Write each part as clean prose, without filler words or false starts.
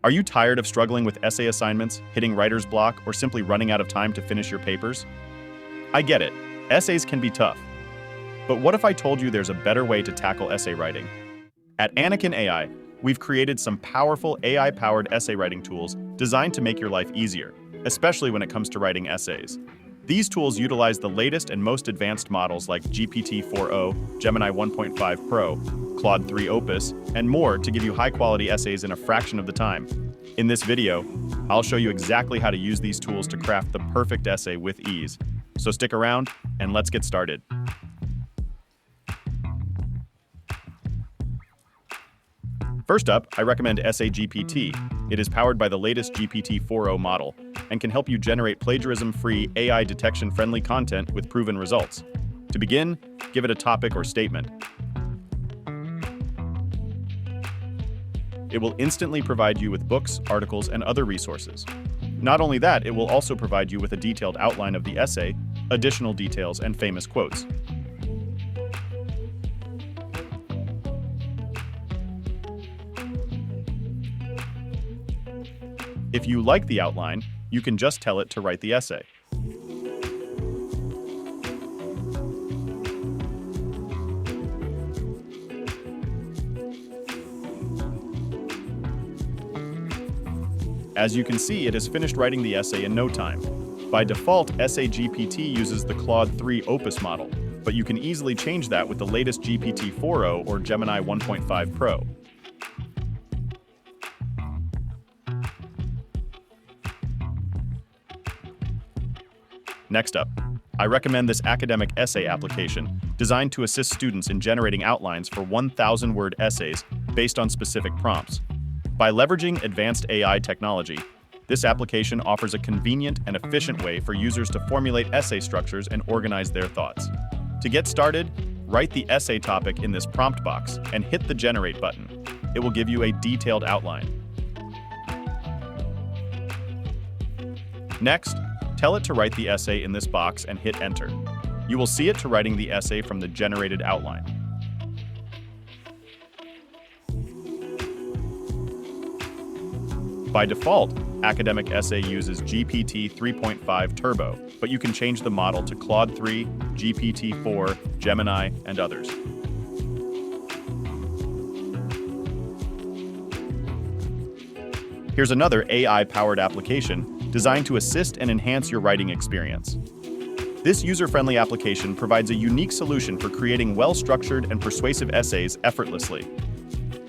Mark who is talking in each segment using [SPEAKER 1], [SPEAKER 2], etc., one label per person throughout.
[SPEAKER 1] Are you tired of struggling with essay assignments, hitting writer's block, or simply running out of time to finish your papers? I get it. Essays can be tough. But what if I told you there's a better way to tackle essay writing? At Anakin AI, we've created some powerful AI-powered essay writing tools designed to make your life easier, especially when it comes to writing essays. These tools utilize the latest and most advanced models like GPT 4o, Gemini 1.5 Pro, Claude 3 Opus, and more to give you high-quality essays in a fraction of the time. In this video, I'll show you exactly how to use these tools to craft the perfect essay with ease. So stick around and let's get started. First up, I recommend Essay GPT. It is powered by the latest GPT 4o model and can help you generate plagiarism-free, AI detection-friendly content with proven results. To begin, give it a topic or statement. It will instantly provide you with books, articles, and other resources. Not only that, it will also provide you with a detailed outline of the essay, additional details, and famous quotes. If you like the outline, you can just tell it to write the essay. As you can see, it has finished writing the essay in no time. By default, Essay GPT uses the Claude 3 Opus model, but you can easily change that with the latest GPT 4o or Gemini 1.5 Pro. Next up, I recommend this academic essay application designed to assist students in generating outlines for 1,000-word essays based on specific prompts. By leveraging advanced AI technology, this application offers a convenient and efficient way for users to formulate essay structures and organize their thoughts. To get started, write the essay topic in this prompt box and hit the Generate button. It will give you a detailed outline. Next, tell it to write the essay in this box and hit Enter. You will see it to writing the essay from the generated outline. By default, Academic Essay uses GPT 3.5 Turbo, but you can change the model to Claude 3, GPT 4, Gemini, and others. Here's another AI-powered application designed to assist and enhance your writing experience. This user-friendly application provides a unique solution for creating well-structured and persuasive essays effortlessly.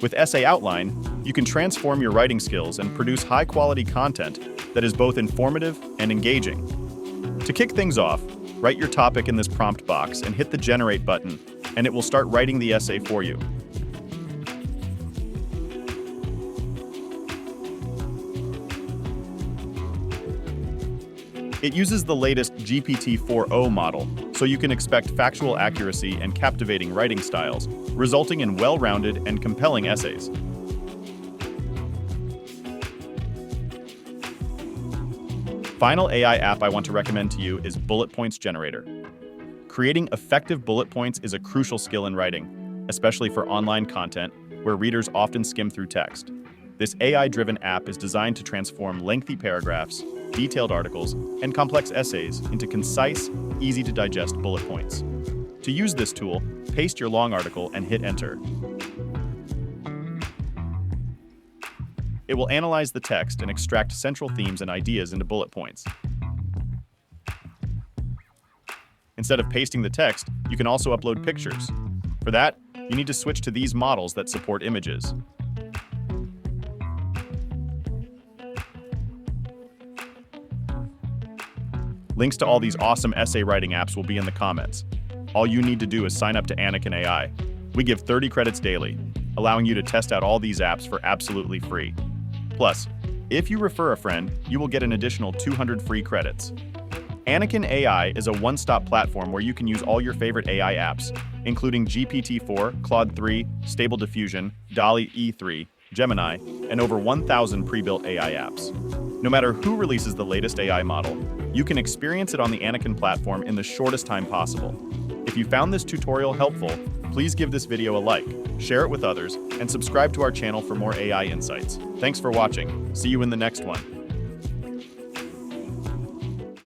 [SPEAKER 1] With Essay Outline, you can transform your writing skills and produce high-quality content that is both informative and engaging. To kick things off, write your topic in this prompt box and hit the Generate button, and it will start writing the essay for you. It uses the latest GPT 4o model, so you can expect factual accuracy and captivating writing styles, resulting in well-rounded and compelling essays. Final AI app I want to recommend to you is Bullet Points Generator. Creating effective bullet points is a crucial skill in writing, especially for online content where readers often skim through text. This AI-driven app is designed to transform lengthy paragraphs, detailed articles, and complex essays into concise, easy-to-digest bullet points. To use this tool, paste your long article and hit Enter. It will analyze the text and extract central themes and ideas into bullet points. Instead of pasting the text, you can also upload pictures. For that, you need to switch to these models that support images. Links to all these awesome essay writing apps will be in the comments. All you need to do is sign up to Anakin AI. We give 30 credits daily, allowing you to test out all these apps for absolutely free. Plus, if you refer a friend, you will get an additional 200 free credits. Anakin AI is a one-stop platform where you can use all your favorite AI apps, including GPT-4, Claude 3, Stable Diffusion, DALL-E E3, Gemini, and over 1,000 pre-built AI apps. No matter who releases the latest AI model, you can experience it on the Anakin platform in the shortest time possible. If you found this tutorial helpful, Please give this video a like, share it with others, and subscribe to our channel for more AI insights. Thanks for watching. See you in the next one.